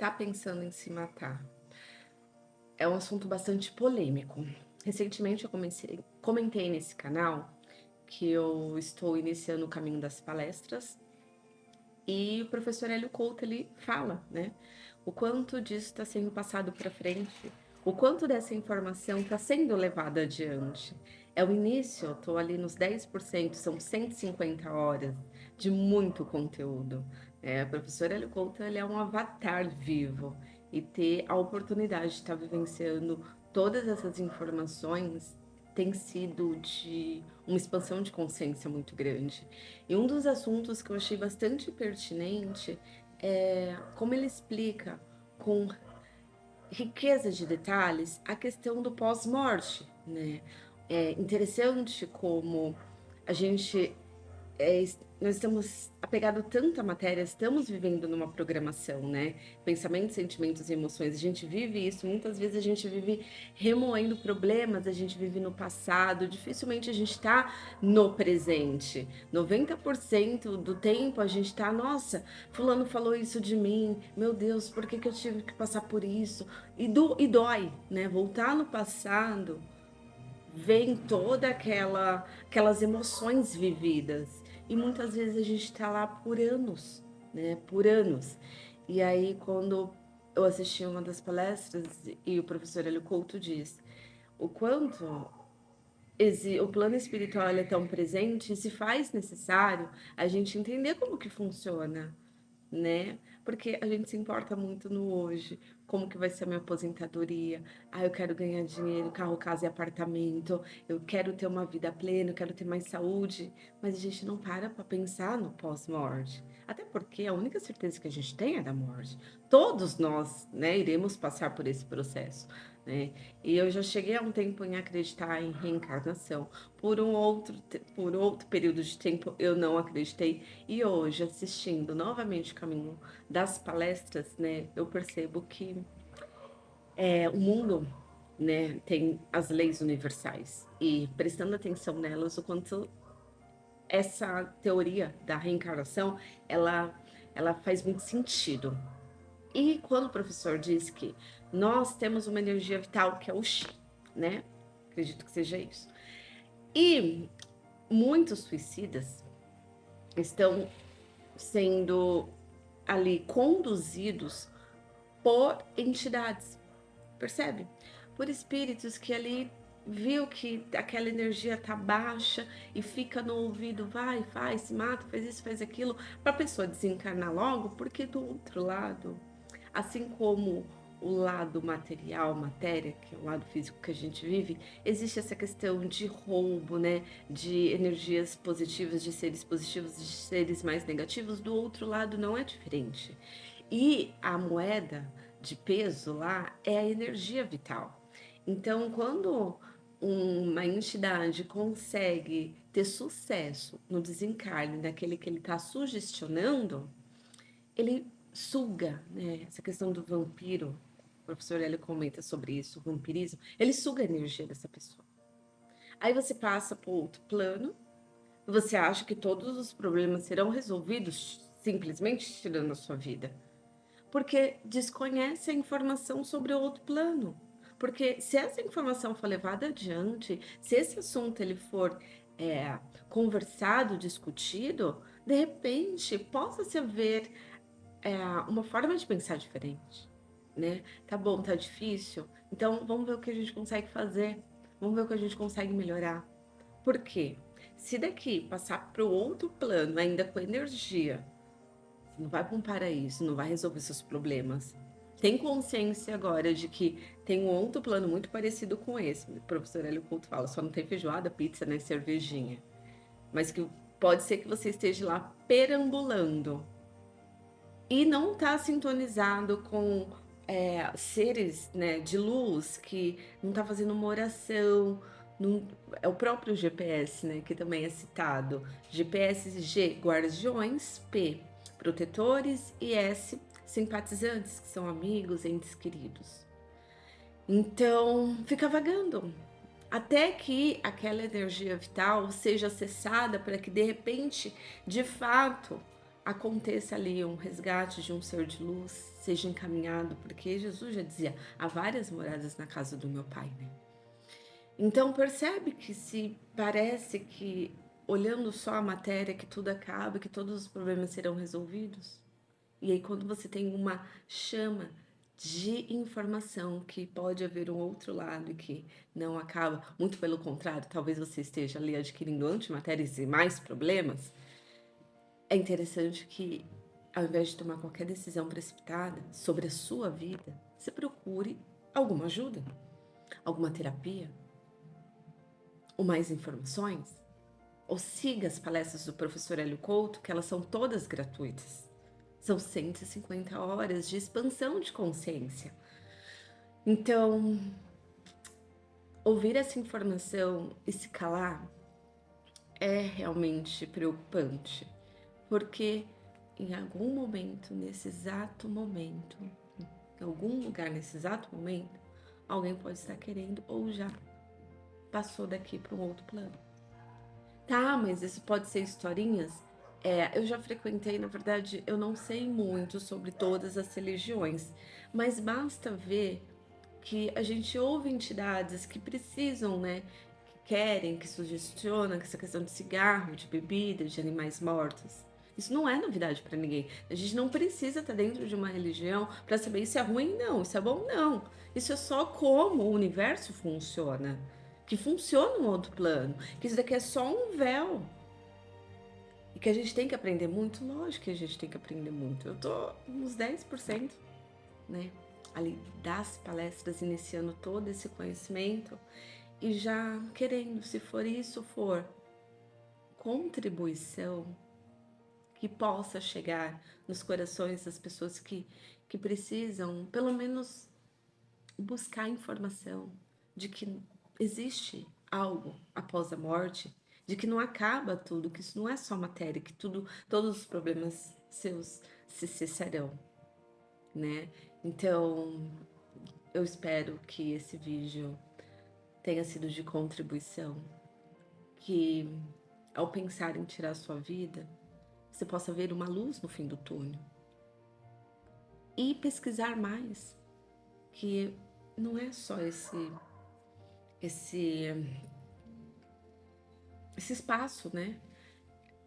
tá pensando em se matar? É um assunto bastante polêmico. Recentemente eu comentei nesse canal que eu estou iniciando o caminho das palestras e o professor Hélio Couto ele fala, né, o quanto disso está sendo passado para frente, o quanto dessa informação está sendo levada adiante. É o início, eu estou ali nos 10%, são 150 horas de muito conteúdo. O professor Hélio Couto ele é um avatar vivo e ter a oportunidade de estar vivenciando todas essas informações tem sido de uma expansão de consciência muito grande. E um dos assuntos que eu achei bastante pertinente é como ele explica com riqueza de detalhes a questão do pós-morte, né? É interessante como a gente nós estamos apegado tanto à matéria, estamos vivendo numa programação, né? Pensamentos, sentimentos e emoções. A gente vive isso, muitas vezes a gente vive remoendo problemas, a gente vive no passado, dificilmente a gente está no presente. 90% do tempo a gente está, nossa, fulano falou isso de mim, meu Deus, por que que eu tive que passar por isso? E dói, né? Voltar no passado vem toda aquelas emoções vividas. E muitas vezes a gente está lá por anos, né? Por anos. E aí, quando eu assisti uma das palestras e o professor Hélio Couto diz o quanto o plano espiritual ele é tão presente e se faz necessário a gente entender como que funciona, né? Porque a gente se importa muito no hoje, como que vai ser a minha aposentadoria. Ah, eu quero ganhar dinheiro, carro, casa e apartamento. Eu quero ter uma vida plena, eu quero ter mais saúde, mas a gente não para pensar no pós-morte. Até porque a única certeza que a gente tem é da morte. Todos nós, né, iremos passar por esse processo, né? E eu já cheguei há um tempo em acreditar em reencarnação. Por outro período de tempo eu não acreditei. E hoje, assistindo novamente o caminho das palestras, né, eu percebo que o mundo, né, tem as leis universais e prestando atenção nelas, o quanto essa teoria da reencarnação, ela faz muito sentido. E quando o professor diz que nós temos uma energia vital que é o chi, né? Acredito que seja isso. E muitos suicidas estão sendo ali conduzidos por entidades, percebe? Por espíritos que ali viu que aquela energia tá baixa e fica no ouvido, vai, faz, se mata, faz isso, faz aquilo, para a pessoa desencarnar logo, porque do outro lado, assim como o lado material, matéria, que é o lado físico que a gente vive, existe essa questão de roubo, né? De energias positivas, de seres positivos, de seres mais negativos. Do outro lado não é diferente. E a moeda de peso lá é a energia vital. Então, quando uma entidade consegue ter sucesso no desencarne daquele que ele está sugestionando, ele suga, né? Essa questão do vampiro, o professor Hélio comenta sobre isso, o vampirismo, ele suga a energia dessa pessoa. Aí você passa para outro plano, você acha que todos os problemas serão resolvidos simplesmente tirando a sua vida, porque desconhece a informação sobre o outro plano. Porque se essa informação for levada adiante, se esse assunto ele for conversado, discutido, de repente possa se haver uma forma de pensar diferente, né? Tá bom, tá difícil, então vamos ver o que a gente consegue fazer, vamos ver o que a gente consegue melhorar. Por quê? Se daqui passar para o outro plano, ainda com energia, você não vai para um paraíso, não vai resolver seus problemas. Tem consciência agora de que tem um outro plano muito parecido com esse. O professor Hélio Couto fala, só não tem feijoada, pizza, né, cervejinha. Mas que pode ser que você esteja lá perambulando e não está sintonizado com seres, né, de luz que não está fazendo uma oração. É o próprio GPS, né, que também é citado. GPS G, guardiões, P, protetores e S, simpatizantes, que são amigos, entes queridos. Então, fica vagando. Até que aquela energia vital seja acessada para que de repente, de fato, aconteça ali um resgate de um ser de luz, seja encaminhado, porque Jesus já dizia: há várias moradas na casa do meu pai, né? Então percebe que se parece que olhando só a matéria que tudo acaba, que todos os problemas serão resolvidos. E aí quando você tem uma chama de informação que pode haver um outro lado e que não acaba, muito pelo contrário, talvez você esteja ali adquirindo antimatérias e mais problemas, é interessante que ao invés de tomar qualquer decisão precipitada sobre a sua vida, você procure alguma ajuda, alguma terapia, ou mais informações, ou siga as palestras do professor Hélio Couto, que elas são todas gratuitas. São 150 horas de expansão de consciência. Então, ouvir essa informação e se calar é realmente preocupante, porque em algum momento, nesse exato momento, em algum lugar nesse exato momento, alguém pode estar querendo ou já passou daqui para um outro plano. Tá, mas isso pode ser historinhas? Eu já frequentei, na verdade, eu não sei muito sobre todas as religiões, mas basta ver que a gente ouve entidades que precisam, né, que querem, que sugestionam que essa questão de cigarro, de bebida, de animais mortos. Isso não é novidade para ninguém. A gente não precisa estar dentro de uma religião para saber isso é ruim, não, isso é bom, não. Isso é só como o universo funciona. Que funciona no outro plano. Que isso daqui é só um véu. E que a gente tem que aprender muito? Lógico que a gente tem que aprender muito. Eu tô uns 10%, né? Ali das palestras, iniciando todo esse conhecimento e já querendo, se for isso, for contribuição que possa chegar nos corações das pessoas que precisam, pelo menos, buscar informação de que existe algo após a morte, de que não acaba tudo, que isso não é só matéria, que tudo, todos os problemas seus se cessarão, né? Então, eu espero que esse vídeo tenha sido de contribuição, que ao pensar em tirar sua vida, você possa ver uma luz no fim do túnel e pesquisar mais, que não é só esse espaço, né,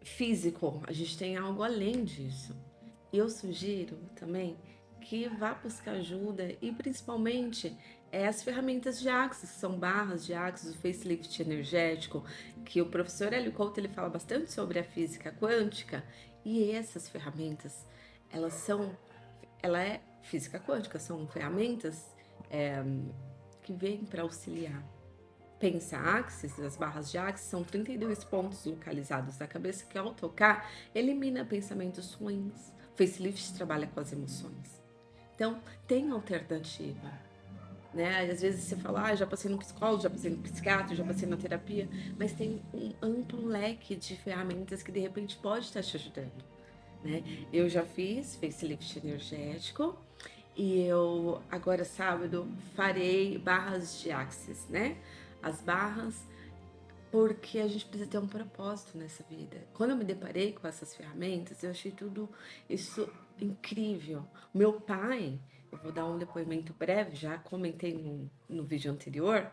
físico, a gente tem algo além disso. E eu sugiro também que vá buscar ajuda e principalmente as ferramentas de Axis, que são barras de Axis, o facelift energético, que o professor Hélio Couto ele fala bastante sobre a física quântica, e essas ferramentas, ela é física quântica, são ferramentas é, que vêm para auxiliar. Pensa Axis, as barras de Axis são 32 pontos localizados na cabeça que ao tocar elimina pensamentos ruins. Facelift trabalha com as emoções. Então, tem alternativa, né? Às vezes você fala, já passei no psicólogo, já passei no psiquiatra, já passei na terapia, mas tem um amplo leque de ferramentas que de repente pode estar te ajudando, né? Eu já fiz facelift energético e eu agora sábado farei barras de Axis, né? As barras, porque a gente precisa ter um propósito nessa vida. Quando eu me deparei com essas ferramentas, eu achei tudo isso incrível. Meu pai, eu vou dar um depoimento breve, já comentei no vídeo anterior,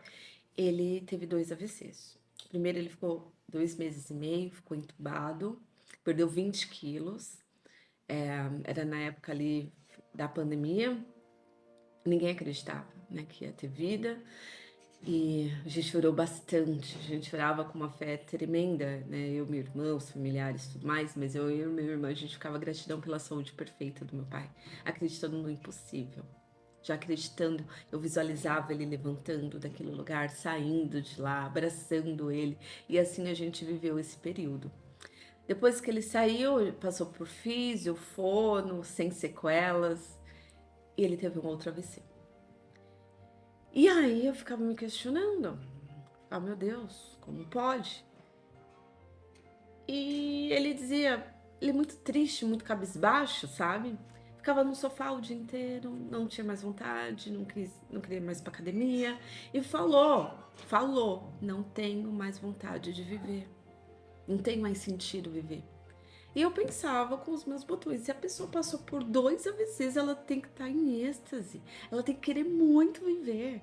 ele teve 2 AVCs. Primeiro ele ficou 2 meses e meio, ficou entubado, perdeu 20 quilos, era na época ali da pandemia, ninguém acreditava, né, que ia ter vida. E a gente chorou bastante, a gente orava com uma fé tremenda, né? Eu, meu irmão, os familiares, tudo mais, mas eu e meu irmão, a gente ficava gratidão pela saúde perfeita do meu pai, acreditando no impossível. Já acreditando, eu visualizava ele levantando daquele lugar, saindo de lá, abraçando ele, e assim a gente viveu esse período. Depois que ele saiu, ele passou por físio, fono, sem sequelas, e ele teve um outro AVC. E aí eu ficava me questionando, meu Deus, como pode? E ele dizia, ele muito triste, muito cabisbaixo, sabe? Ficava no sofá o dia inteiro, não tinha mais vontade, não queria ir mais pra academia. E falou, não tenho mais vontade de viver. Não tem mais sentido viver. E eu pensava com os meus botões, se a pessoa passou por 2 AVCs, ela tem que estar em êxtase, ela tem que querer muito viver.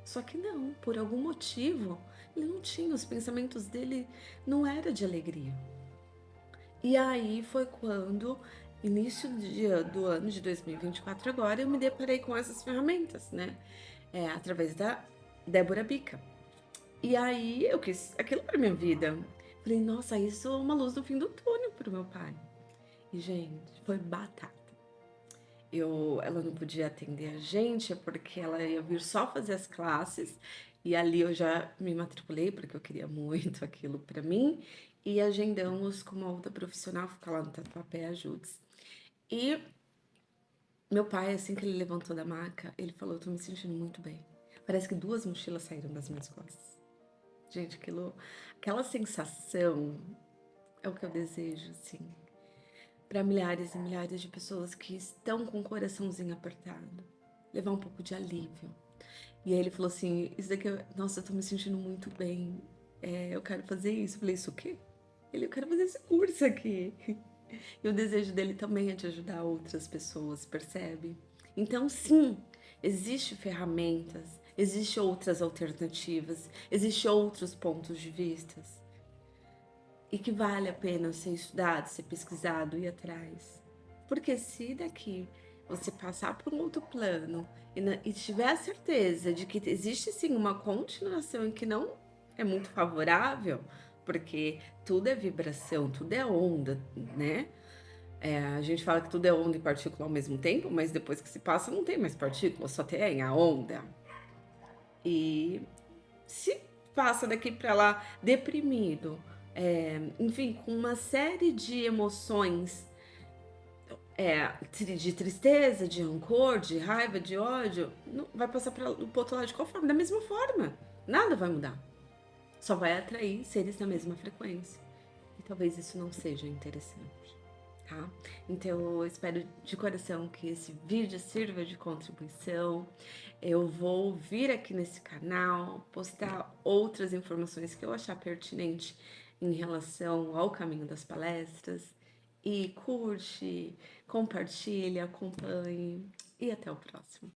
Só que não, por algum motivo, ele não tinha, os pensamentos dele não era de alegria. E aí foi quando, início do ano de 2024 agora, eu me deparei com essas ferramentas, né? Através da Débora Bica. E aí eu quis aquilo para minha vida. Falei, nossa, isso é uma luz no fim do túnel para o meu pai. E, gente, foi batata. Ela não podia atender a gente porque ela ia vir só fazer as classes. E ali eu já me matriculei porque eu queria muito aquilo para mim. E agendamos com uma outra profissional ficar lá no Tatuapé Ajudes. E meu pai, assim que ele levantou da maca, ele falou: eu tô me sentindo muito bem. Parece que 2 mochilas saíram das minhas costas. Gente, aquela sensação é o que eu desejo, assim, para milhares e milhares de pessoas que estão com o coraçãozinho apertado. Levar um pouco de alívio. E aí ele falou assim: isso daqui, nossa, eu tô me sentindo muito bem. Eu quero fazer isso. Eu falei: isso o quê? Eu quero fazer esse curso aqui. E o desejo dele também é de ajudar outras pessoas, percebe? Então, sim, existe ferramentas, existe outras alternativas, existe outros pontos de vistas e que vale a pena ser estudado, ser pesquisado, ir atrás. Porque se daqui você passar por um outro plano e tiver a certeza de que existe sim uma continuação em que não é muito favorável, porque tudo é vibração, tudo é onda, né? A gente fala que tudo é onda e partícula ao mesmo tempo, mas depois que se passa não tem mais partícula, só tem a onda. E se passa daqui para lá deprimido, enfim, com uma série de emoções, de tristeza, de rancor, de raiva, de ódio, não, vai passar para o outro lado de qual forma? Da mesma forma. Nada vai mudar. Só vai atrair seres da mesma frequência. E talvez isso não seja interessante, tá? Então eu espero de coração que esse vídeo sirva de contribuição. Eu vou vir aqui nesse canal, postar outras informações que eu achar pertinente em relação ao caminho das palestras. E curte, compartilha, acompanhe e até o próximo.